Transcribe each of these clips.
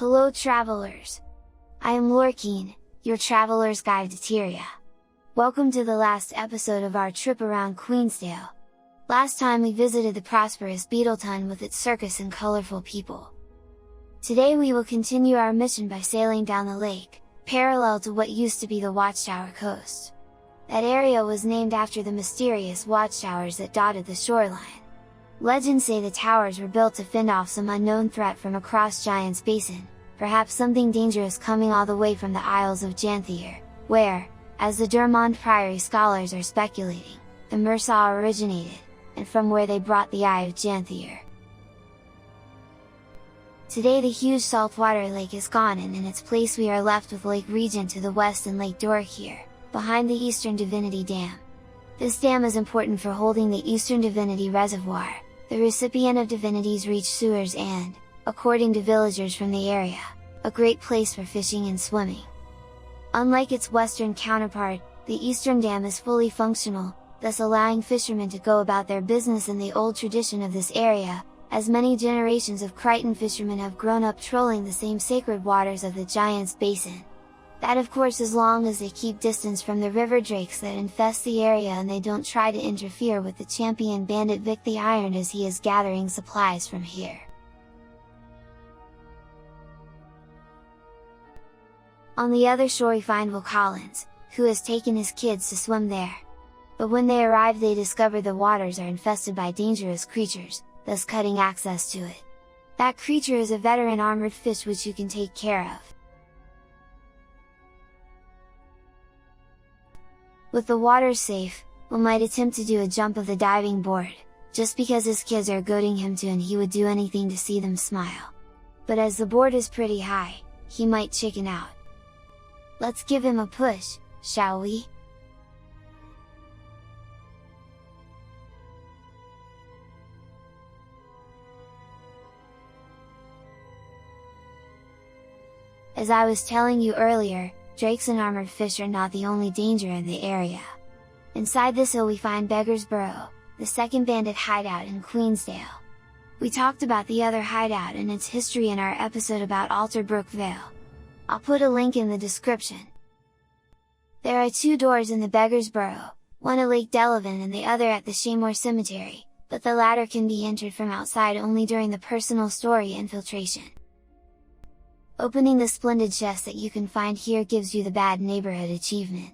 Hello travelers! I am Lorekeen, your traveler's guide to Tyria. Welcome to the last episode of our trip around Queensdale. Last time we visited the prosperous Beetlestone with its circus and colorful people. Today we will continue our mission by sailing down the lake, parallel to what used to be the Watchtower Coast. That area was named after the mysterious watchtowers that dotted the shoreline. Legends say the towers were built to fend off some unknown threat from across Giant's Basin, perhaps something dangerous coming all the way from the Isles of Janthier, where, as the Dermond Priory scholars are speculating, the Mersaw originated, and from where they brought the Eye of Janthier. Today the huge saltwater lake is gone and in its place we are left with Lake Regent to the west and Lake Lorekeen, behind the eastern Divinity Dam. This dam is important for holding the eastern Divinity Reservoir, the recipient of Divinity's Reach sewers and, according to villagers from the area, a great place for fishing and swimming. Unlike its western counterpart, the eastern dam is fully functional, thus allowing fishermen to go about their business in the old tradition of this area, as many generations of Crichton fishermen have grown up trolling the same sacred waters of the Giant's Basin. That of course as long as they keep distance from the river drakes that infest the area and they don't try to interfere with the champion bandit Vic the Iron as he is gathering supplies from here. On the other shore we find Wil Collyns, who has taken his kids to swim there. But when they arrive they discover the waters are infested by dangerous creatures, thus cutting access to it. That creature is a veteran armored fish which you can take care of. With the waters safe, Wil might attempt to do a jump of the diving board, just because his kids are goading him to and he would do anything to see them smile. But as the board is pretty high, he might chicken out. Let's give him a push, shall we? As I was telling you earlier, drakes and armored fish are not the only danger in the area. Inside this hill we find Beggar's Burrow, the second bandit hideout in Queensdale. We talked about the other hideout and its history in our episode about Alterbrook Vale. I'll put a link in the description. There are two doors in the Beggar's Burrow, one at Lake Delavan and the other at the Shaemoor Cemetery, but the latter can be entered from outside only during the personal story infiltration. Opening the splendid chest that you can find here gives you the Bad Neighborhood achievement.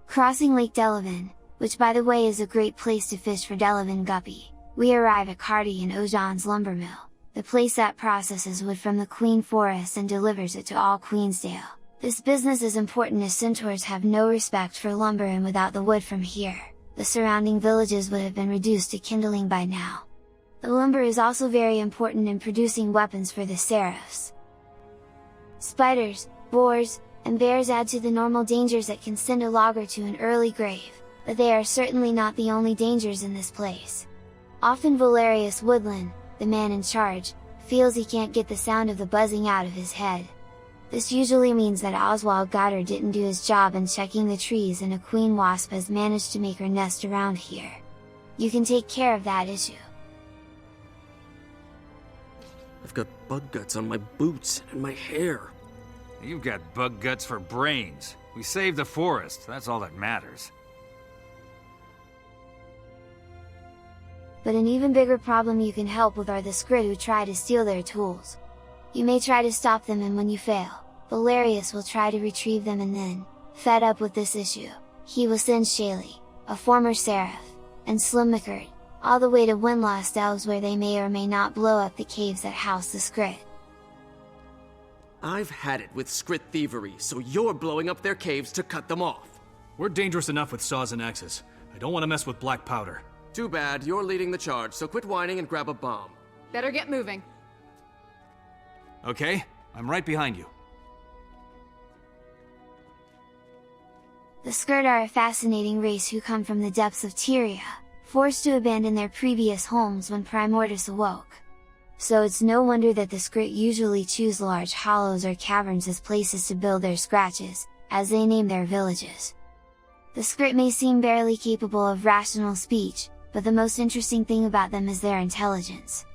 Crossing Lake Delavan, which by the way is a great place to fish for Delavan guppy, we arrive at Cardy and Ojon's Lumbermill, the place that processes wood from the Queen Forest and delivers it to all Queensdale. This business is important as centaurs have no respect for lumber and without the wood from here, the surrounding villages would have been reduced to kindling by now. The lumber is also very important in producing weapons for the seraphs. Spiders, boars, and bears add to the normal dangers that can send a logger to an early grave, but they are certainly not the only dangers in this place. Often Valerius Woodland, the man in charge, feels he can't get the sound of the buzzing out of his head. This usually means that Oswald Goddard didn't do his job in checking the trees and a queen wasp has managed to make her nest around here. You can take care of that issue. I've got bug guts on my boots and my hair. You've got bug guts for brains. We saved the forest, that's all that matters. But an even bigger problem you can help with are the Skritts who try to steal their tools. You may try to stop them and when you fail, Valerius will try to retrieve them and then, fed up with this issue, he will send Shayley, a former seraph, and Slim McCurt, all the way to Windlost Elves where they may or may not blow up the caves that house the Skrit. I've had it with Skrit thievery, so you're blowing up their caves to cut them off. We're dangerous enough with saws and axes. I don't want to mess with black powder. Too bad, you're leading the charge, so quit whining and grab a bomb. Better get moving. Okay, I'm right behind you. The Skrit are a fascinating race who come from the depths of Tyria, forced to abandon their previous homes when Primordus awoke. So it's no wonder that the Skrit usually choose large hollows or caverns as places to build their scratches, as they name their villages. The Skrit may seem barely capable of rational speech, but the most interesting thing about them is their intelligence.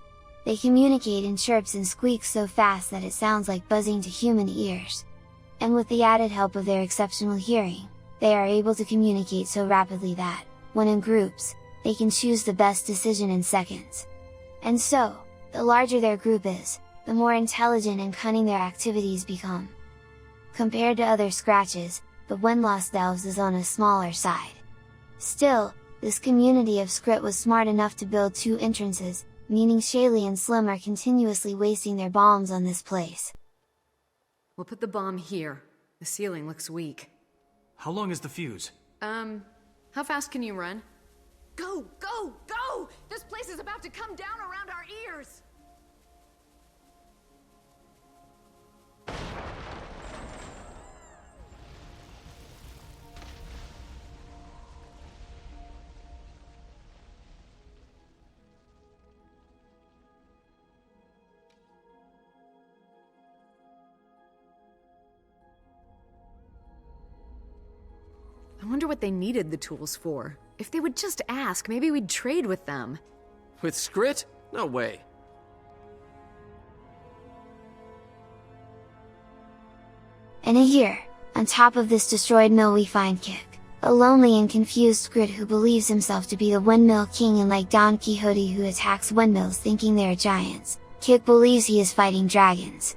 They communicate in chirps and squeaks so fast that it sounds like buzzing to human ears. And with the added help of their exceptional hearing, they are able to communicate so rapidly that, when in groups, they can choose the best decision in seconds. And so, the larger their group is, the more intelligent and cunning their activities become. Compared to other scratches, the Windlost Elves is on a smaller side. Still, this community of Skrit was smart enough to build 2 entrances, meaning Shayley and Slim are continuously wasting their bombs on this place. We'll put the bomb here. The ceiling looks weak. How long is the fuse? How fast can you run? Go, go, go! This place is about to come down around our ears! I wonder what they needed the tools for. If they would just ask, maybe we'd trade with them. With Skrit? No way. And here, on top of this destroyed mill we find Chhk, a lonely and confused Skrit who believes himself to be the Windmill King, and like Don Quixote who attacks windmills thinking they're giants, Chhk believes he is fighting dragons.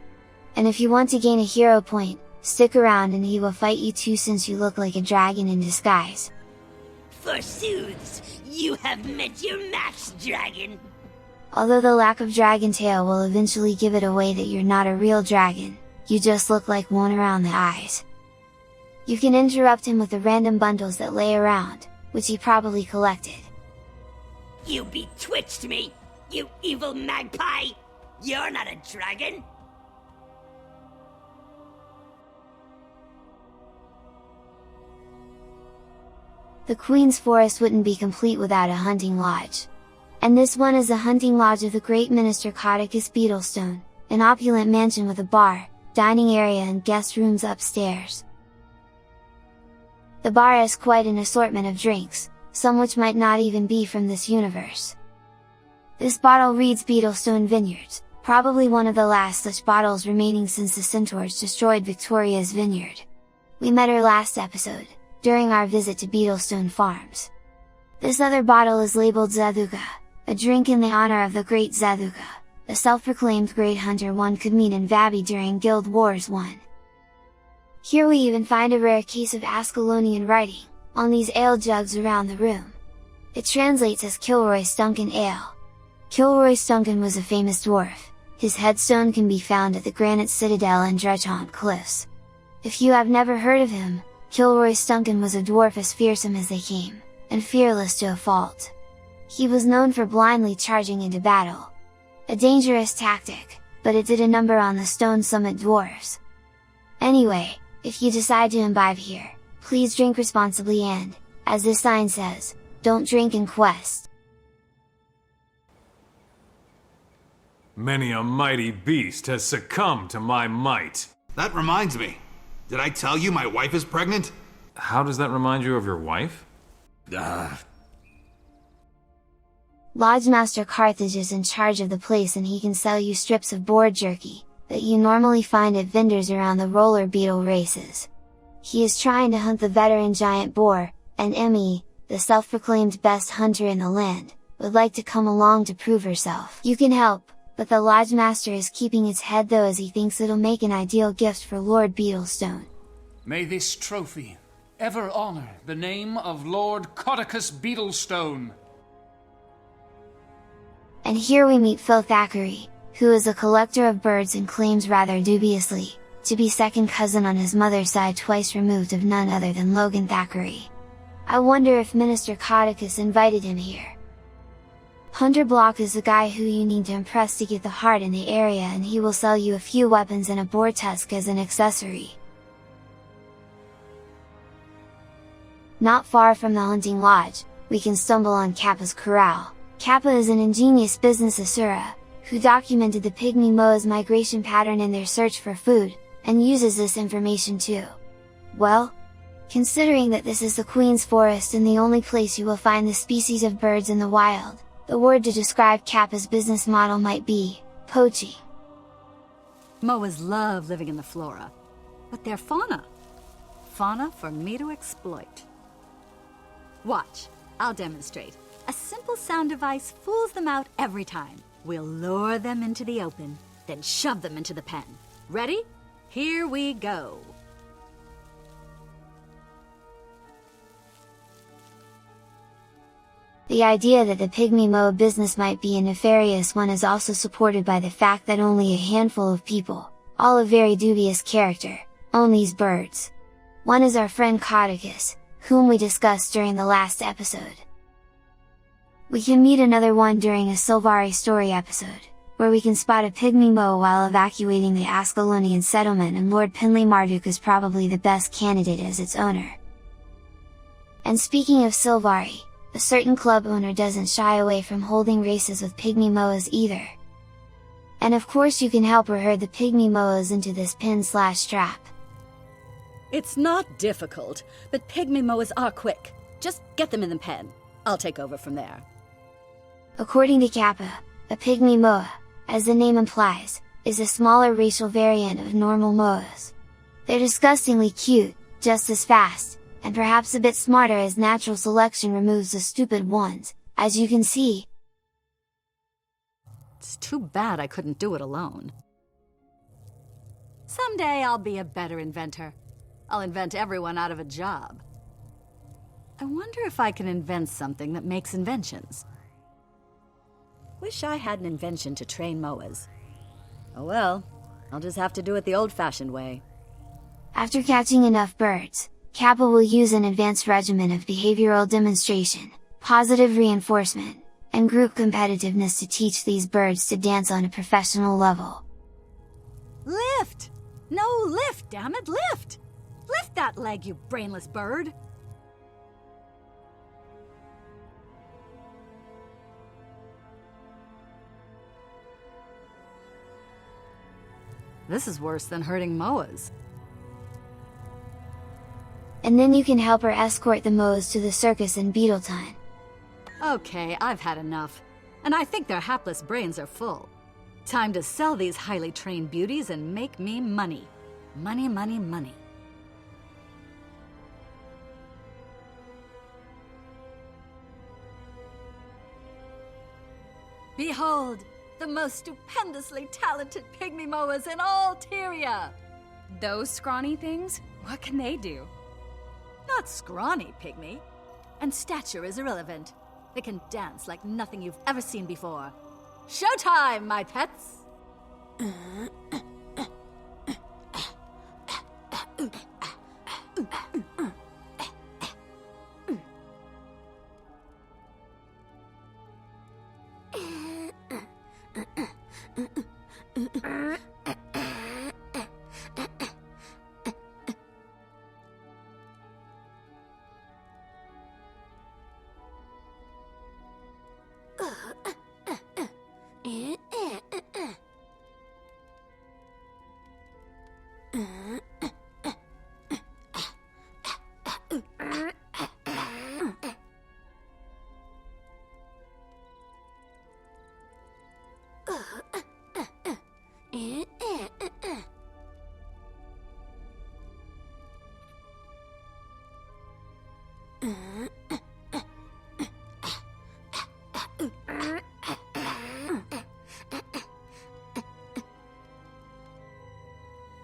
And if you want to gain a hero point, stick around and he will fight you too, since you look like a dragon in disguise. Forsooth, you have met your match, dragon! Although the lack of dragon tail will eventually give it away that you're not a real dragon, you just look like one around the eyes. You can interrupt him with the random bundles that lay around, which he probably collected. You betwitched me, you evil magpie! You're not a dragon! The Queen's Forest wouldn't be complete without a hunting lodge. And this one is the hunting lodge of the great Minister Caudecus Beetlestone, an opulent mansion with a bar, dining area and guest rooms upstairs. The bar has quite an assortment of drinks, some which might not even be from this universe. This bottle reads Beetlestone Vineyards, probably one of the last such bottles remaining since the centaurs destroyed Victoria's vineyard. We met her last episode, during our visit to Beetlestone Farms. This other bottle is labeled Zaduka, a drink in the honor of the great Zaduka, a self-proclaimed great hunter one could meet in Vabi during Guild Wars 1. Here we even find a rare case of Ascalonian writing, on these ale jugs around the room. It translates as Kilroy Stunken Ale. Kilroy Stunken was a famous dwarf, his headstone can be found at the Granite Citadel and Dredgehaunt Cliffs. If you have never heard of him, Kilroy Stunken was a dwarf as fearsome as they came, and fearless to a fault. He was known for blindly charging into battle. A dangerous tactic, but it did a number on the Stone Summit dwarves. Anyway, if you decide to imbibe here, please drink responsibly and, as this sign says, don't drink in quest. Many a mighty beast has succumbed to my might. That reminds me. Did I tell you my wife is pregnant? How does that remind you of your wife? Lodge Master Carthage is in charge of the place, and he can sell you strips of boar jerky, that you normally find at vendors around the roller beetle races. He is trying to hunt the veteran giant boar, and Emmy, the self-proclaimed best hunter in the land, would like to come along to prove herself. You can help, but the Lodge Master is keeping its head though, as he thinks it'll make an ideal gift for Lord Beetlestone. May this trophy ever honor the name of Lord Caudecus Beetlestone. And here we meet Phil Thackeray, who is a collector of birds and claims rather dubiously, to be second cousin on his mother's side, twice removed of none other than Logan Thackeray. I wonder if Minister Caudecus invited him here. Hunter Block is the guy who you need to impress to get the heart in the area, and he will sell you a few weapons and a boar tusk as an accessory. Not far from the hunting lodge, we can stumble on Kappa's Corral. Kappa is an ingenious business Asura, who documented the pygmy moa's migration pattern in their search for food, and uses this information too. Well, considering that this is the Queen's Forest and the only place you will find the species of birds in the wild, The word to describe Kappa's business model might be poaching. Moas love living in the flora, but they're fauna. Fauna for me to exploit. Watch, I'll demonstrate. A simple sound device fools them out every time. We'll lure them into the open, then shove them into the pen. Ready? Here we go. The idea that the pygmy moa business might be a nefarious one is also supported by the fact that only a handful of people, all of very dubious character, own these birds. One is our friend Caudecus, whom we discussed during the last episode. We can meet another one during a Sylvari story episode, where we can spot a pygmy moa while evacuating the Ascalonian settlement, and Lord Penley Marduk is probably the best candidate as its owner. And speaking of Sylvari, a certain club owner doesn't shy away from holding races with pygmy moas either. And of course you can help her herd the pygmy moas into this pin/trap. It's not difficult, but pygmy moas are quick. Just get them in the pen. I'll take over from there. According to Kappa, a pygmy moa, as the name implies, is a smaller racial variant of normal moas. They're disgustingly cute, just as fast, and perhaps a bit smarter as natural selection removes the stupid ones, as you can see. It's too bad I couldn't do it alone. Someday I'll be a better inventor. I'll invent everyone out of a job. I wonder if I can invent something that makes inventions. Wish I had an invention to train moas. Oh well, I'll just have to do it the old-fashioned way. After catching enough birds, Kappa will use an advanced regimen of behavioral demonstration, positive reinforcement, and group competitiveness to teach these birds to dance on a professional level. Lift! No, lift, damn it, lift! Lift that leg, you brainless bird! This is worse than herding moas. And then you can help her escort the moas to the circus in Beetletime. Okay, I've had enough. And I think their hapless brains are full. Time to sell these highly trained beauties and make me money. Money, money, money. Behold, the most stupendously talented pygmy moas in all Tyria! Those scrawny things? What can they do? Not scrawny, pygmy. And stature is irrelevant. They can dance like nothing you've ever seen before. Showtime, my pets!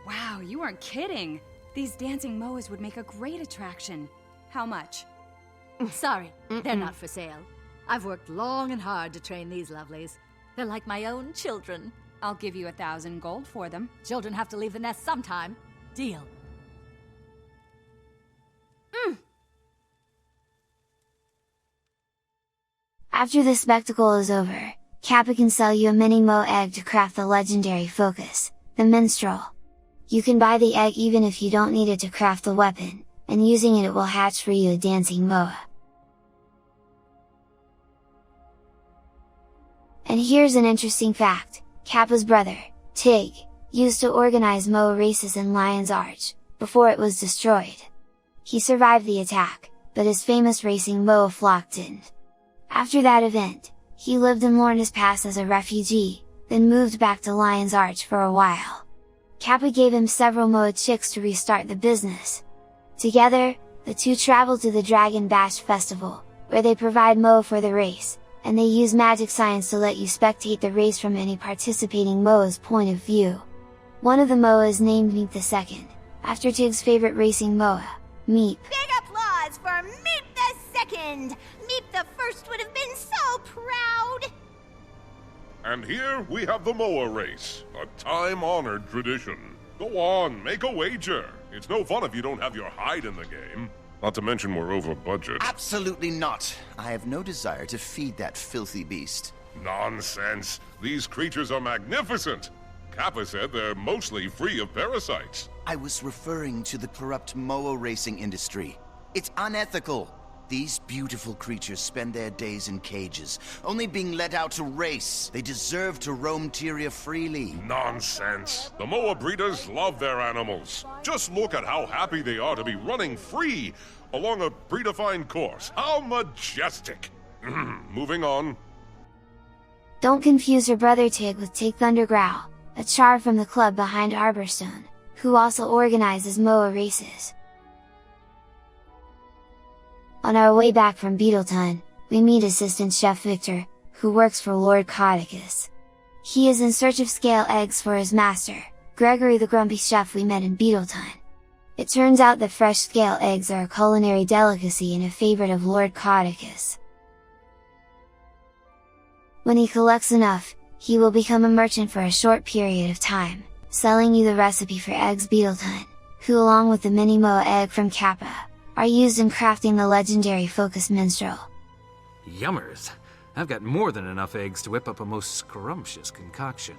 Wow, you aren't kidding. These dancing moas would make a great attraction. How much? Sorry, they're not for sale. I've worked long and hard to train these lovelies. They're like my own children. I'll give you 1,000 gold for them. Children have to leave the nest sometime. Deal. After the spectacle is over, Kappa can sell you a mini Mo egg to craft the legendary focus, the Minstrel. You can buy the egg even if you don't need it to craft the weapon, and using it will hatch for you a dancing Moa. And here's an interesting fact, Kappa's brother, Tigg, used to organize Moa races in Lion's Arch, before it was destroyed. He survived the attack, but his famous racing Moa flock didn't. After that event, He lived in Lorna's Pass as a refugee, then moved back to Lion's Arch for a while. Kappa gave him several Moa chicks to restart the business. Together, the two travel to the Dragon Bash Festival, where they provide Moa for the race, and they use magic science to let you spectate the race from any participating Moa's point of view. One of the Moa is named Meep II, after Tigg's favorite racing Moa, Meep. Big applause for Meep II! Meep the First would have been so proud! And here we have the Moa race, a time-honored tradition. Go on, make a wager. It's no fun if you don't have your hide in the game. Not to mention we're over budget. Absolutely not. I have no desire to feed that filthy beast. Nonsense. These creatures are magnificent. Kappa said they're mostly free of parasites. I was referring to the corrupt Moa racing industry. It's unethical. These beautiful creatures spend their days in cages, only being let out to race. They deserve to roam Tyria freely. Nonsense. The Moa breeders love their animals. Just look at how happy they are to be running free along a predefined course. How majestic. Moving on. Don't confuse your brother Tigg with Tigg Thundergrowl, a char from the club behind Arborstone, who also organizes Moa races. On our way back from Beetleton, we meet Assistant Chef Victor, who works for Lord Caudecus. He is in search of scale eggs for his master, Gregory the grumpy chef we met in Beetleton. It turns out that fresh scale eggs are a culinary delicacy and a favorite of Lord Caudecus. When he collects enough, he will become a merchant for a short period of time, selling you the recipe for eggs Beetleton, who along with the mini Moa egg from Kappa, are used in crafting the legendary Focus Minstrel. Yummers! I've got more than enough eggs to whip up a most scrumptious concoction.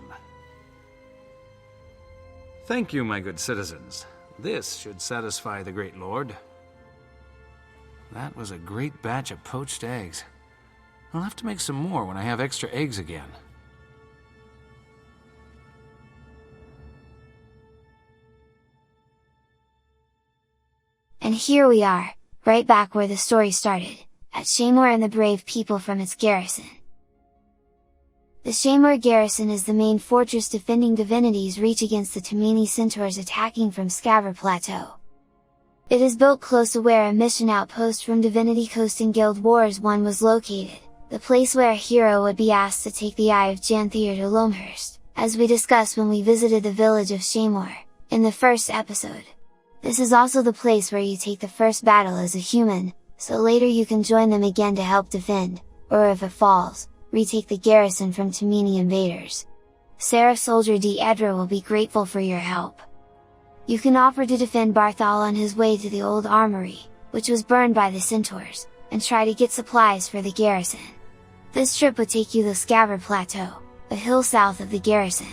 Thank you, my good citizens. This should satisfy the great lord. That was a great batch of poached eggs. I'll have to make some more when I have extra eggs again. And here we are, right back where the story started, at Shaemoor and the brave people from its garrison. The Shaemoor Garrison is the main fortress defending Divinity's reach against the Tamini centaurs attacking from Scaver Plateau. It is built close to where a mission outpost from Divinity Coast in Guild Wars 1 was located, the place where a hero would be asked to take the Eye of Janthier to Loamhurst, as we discussed when we visited the village of Shaemoor, in the first episode. This is also the place where you take the first battle as a human, so later you can join them again to help defend, or if it falls, retake the garrison from Tamini invaders. Seraph Soldier D. Edra will be grateful for your help. You can offer to defend Barthol on his way to the old armory, which was burned by the centaurs, and try to get supplies for the garrison. This trip would take you to Scaver Plateau, a hill south of the garrison.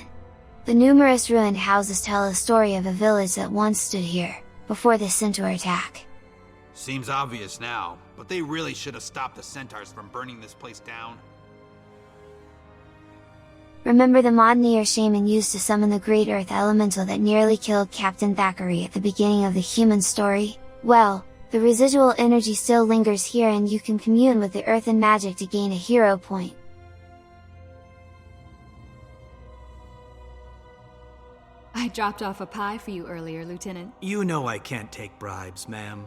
The numerous ruined houses tell a story of a village that once stood here, before the centaur attack. Seems obvious now, but they really should have stopped the centaurs from burning this place down. Remember the Modnir shaman used to summon the Great Earth Elemental that nearly killed Captain Thackeray at the beginning of the human story? Well, the residual energy still lingers here and you can commune with the earth and magic to gain a hero point. I dropped off a pie for you earlier, Lieutenant. You know I can't take bribes, ma'am.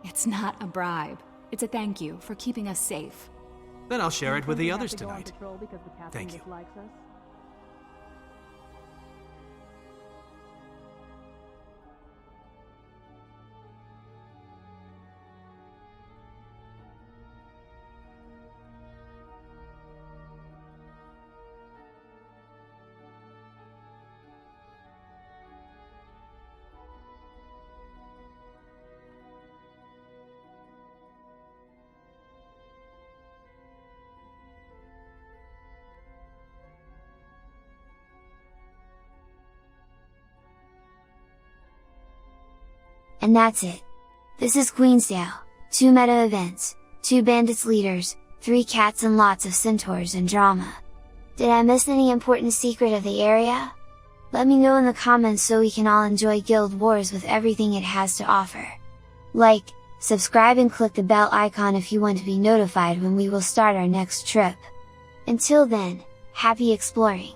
It's not a bribe. It's a thank you for keeping us safe. Then I'll share it with the others tonight. Thank you. And that's it. This is Queensdale, 2 meta events, 2 bandits leaders, 3 cats and lots of centaurs and drama. Did I miss any important secret of the area? Let me know in the comments so we can all enjoy Guild Wars with everything it has to offer. Like, subscribe and click the bell icon if you want to be notified when we will start our next trip. Until then, happy exploring!